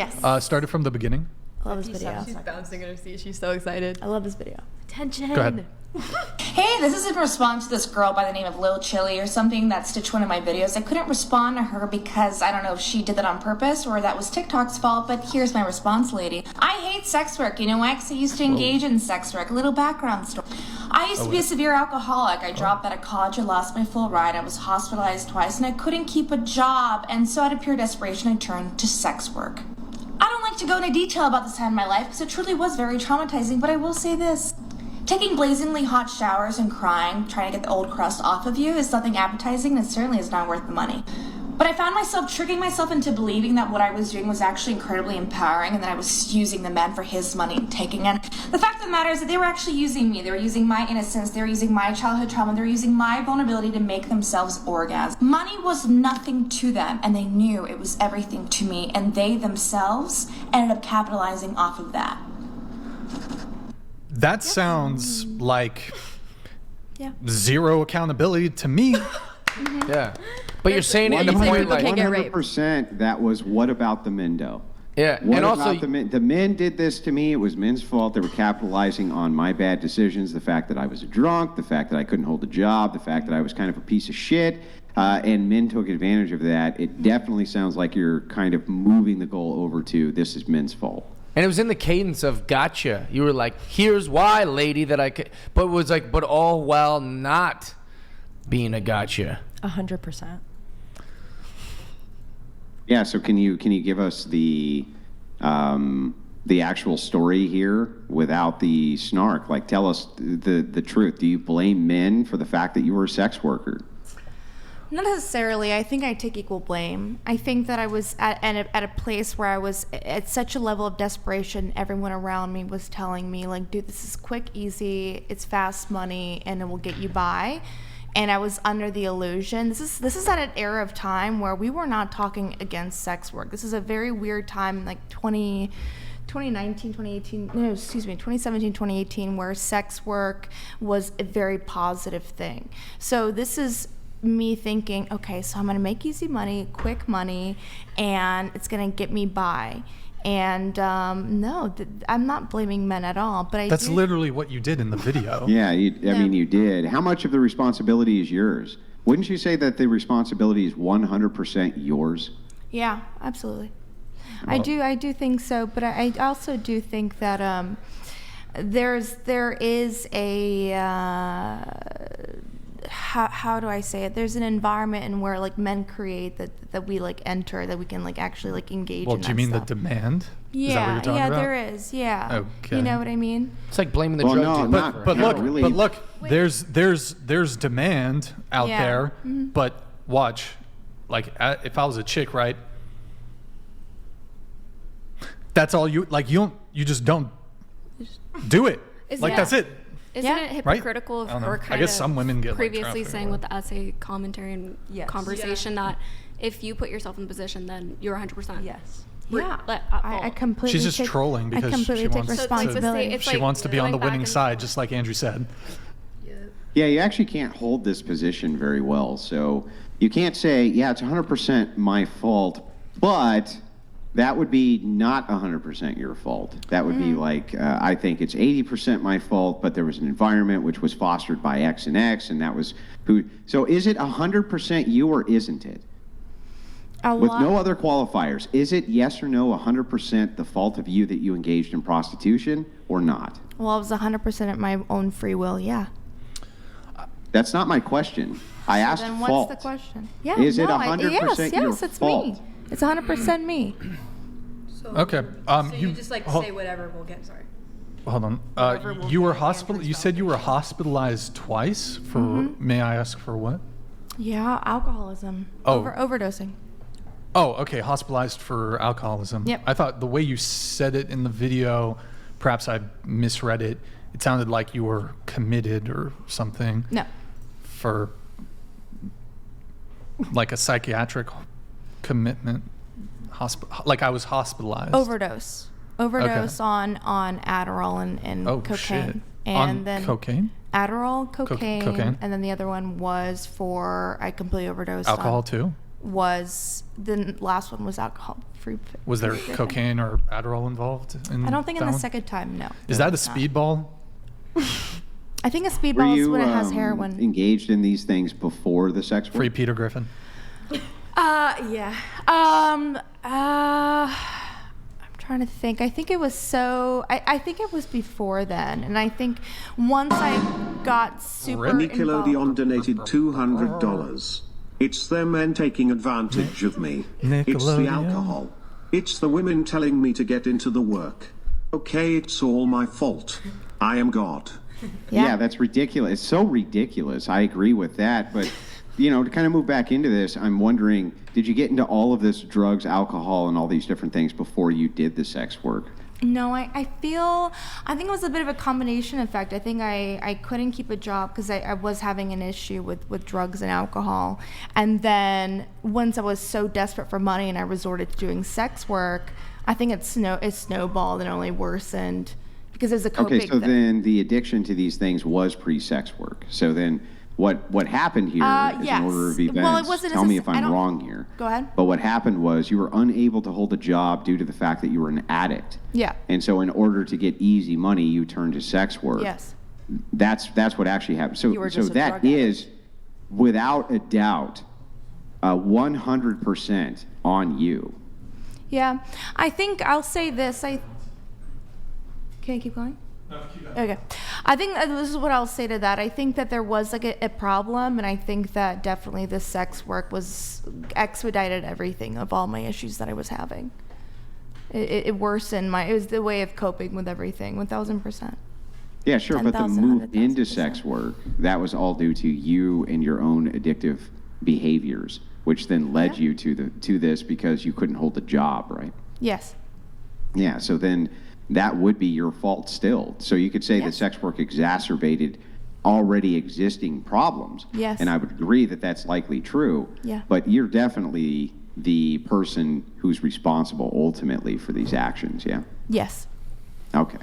Yes. Started from the beginning. I love this video. She's bouncing in her seat. She's so excited. I love this video. Attention. Go ahead. Hey, this is in response to this girl by the name of Lil Chili or something that stitched one of my videos. I couldn't respond to her because I don't know if she did that on purpose or that was TikTok's fault, but here's my response, lady. I hate sex work, you know why? 'Cause I used to engage in sex work. A little background story. I used to be a severe alcoholic. I dropped out of college, I lost my full ride, I was hospitalized twice, and I couldn't keep a job, and so out of pure desperation, I turned to sex work. I don't like to go into detail about this time in my life because it truly was very traumatizing, but I will say this. Taking blazingly hot showers and crying, trying to get the old crust off of you is nothing appetizing and it certainly is not worth the money. But I found myself tricking myself into believing that what I was doing was actually incredibly empowering and that I was using the men for his money and taking it. The fact of the matter is that they were actually using me. They were using my innocence. They were using my childhood trauma. They were using my vulnerability to make themselves orgasm. Money was nothing to them and they knew it was everything to me, and they themselves ended up capitalizing off of that. That sounds like zero accountability to me. Yeah. But you're saying it in the point like 100% that was what about the men though? Yeah, what and about also the men did this to me. It was men's fault. They were capitalizing on my bad decisions, the fact that I was a drunk, the fact that I couldn't hold a job, the fact that I was kind of a piece of shit, and men took advantage of that. It definitely sounds like you're kind of moving the goal over to this is men's fault. And it was in the cadence of gotcha. You were like, here's why, lady, that I could. But it was like, but all while not being a gotcha. 100%. Yeah, so can you give us the actual story here without the snark? Like, tell us the truth. Do you blame men for the fact that you were a sex worker? Not necessarily. I think I take equal blame. I think that I was at a place where I was at such a level of desperation. Everyone around me was telling me, like, dude, this is quick, easy, it's fast money, and it will get you by. And I was under the illusion. This is at an era of time where we were not talking against sex work. This is a very weird time, like 2017, 2018, where sex work was a very positive thing. So this is me thinking, okay, so I'm gonna make easy money, quick money, and it's gonna get me by. And no, I'm not blaming men at all. But That's literally what you did in the video. Yeah, I mean, you did. How much of the responsibility is yours? Wouldn't you say that the responsibility is 100% yours? Yeah, absolutely. Well, I do think so. But I also do think that there is a how do I say it? There's an environment in where like men create that we like enter, that we can like actually like engage. Well, in do you that mean stuff. the demand? Yeah, Is that what you're talking about? there is. Yeah. Okay. You know what I mean? It's like blaming the Well, drug no, dealer. not- But not look, really. but look, there's demand out Yeah. there. Mhm. But watch, like if I was a chick, right? That's all you like. You just don't do it. Like that's it. Isn't Yeah. it hypocritical I don't if know. we're I kind guess of some women get, like, previously trafficked saying or with the essay commentary and Yes. conversation that if you put yourself in the position, then you're 100%. Yes. Yeah. at I fault. completely. She's just take, trolling because I completely she take wants to- responsibility. It's She like wants to be on the going back winning and side, forth. just like Andrew said. Yeah, you actually can't hold this position very well. So you can't say, yeah, it's 100% my fault, but that would be not 100% your fault. That would be like, I think it's 80% my fault, but there was an environment which was fostered by X and X, and that was who. So is it 100% you or isn't it? With no other qualifiers, is it yes or no 100% the fault of you that you engaged in prostitution or not? Well, it was 100% at my own free will. Yeah. That's not my question. I asked Then fault. what's the question? Yeah. Is it no, 100% your yes, it's fault? me. It's 100% me. Okay. So you just like say whatever we'll get. Sorry. Hold on. Whatever will You were get hospital. You said you were hospitalized twice for. May I ask for what? Yeah, alcoholism. Oh. Overdosing. Oh, okay. Hospitalized for alcoholism. Yep. I thought the way you said it in the video, perhaps I misread it. It sounded like you were committed or something. No. For like a psychiatric commitment. Like I was hospitalized. Overdose on Adderall and Oh, cocaine. shit. And On then cocaine? Adderall, cocaine, cocaine. and then the other one was for I completely overdosed. Alcohol on, too? the last one was alcohol-free. Was there cocaine or Adderall involved? I don't think in that the one? second time, no. Is that a speedball? I think a Were speedball is you when it has heroin. engaged in these things before the sex work? Free Peter Griffin. Yeah. I'm trying to think. I think it was I think it was before then, and I think once I got super Nickelodeon involved. donated $200. It's the men taking advantage of me. It's the Nickelodeon. alcohol. It's the women telling me to get into the work. Okay, it's all my fault. I am God. Yeah, that's ridiculous. It's so ridiculous. I agree with that. But, to kind of move back into this, I'm wondering, did you get into all of this drugs, alcohol, and all these different things before you did the sex work? No, I think it was a bit of a combination effect. I think I couldn't keep a job because I was having an issue with drugs and alcohol. And then once I was so desperate for money and I resorted to doing sex work, I think it snowballed and only worsened because there's a coping Okay, so thing. then the addiction to these things was pre-sex work. So then what happened here is yes. an order of events. Well, it wasn't Tell me necess- if I I'm don't- wrong here. Go ahead. But what happened was you were unable to hold a job due to the fact that you were an addict. Yeah. And so in order to get easy money, you turned to sex work. Yes. That's what actually happened. You were So just a that drug addict. is, without a doubt, 100% on you. Yeah. I think I'll say this. Can I keep going? No, keep going. Okay. I think this is what I'll say to that. I think that there was like a problem, and I think that definitely the sex work was expedited everything of all my issues that I was having. It worsened it was the way of coping with everything, 1,000%. Yeah, sure, but the 10,000, move 100,000%. into sex work, that was all due to you and your own addictive behaviors, which then led Yeah. you to this because you couldn't hold a job, right? Yes. Yeah, so then that would be your fault still. So you could say that Yes. sex work exacerbated already existing problems. Yes. And I would agree that that's likely true. Yeah. But you're definitely the person who's responsible ultimately for these actions, yeah? Yes. Okay.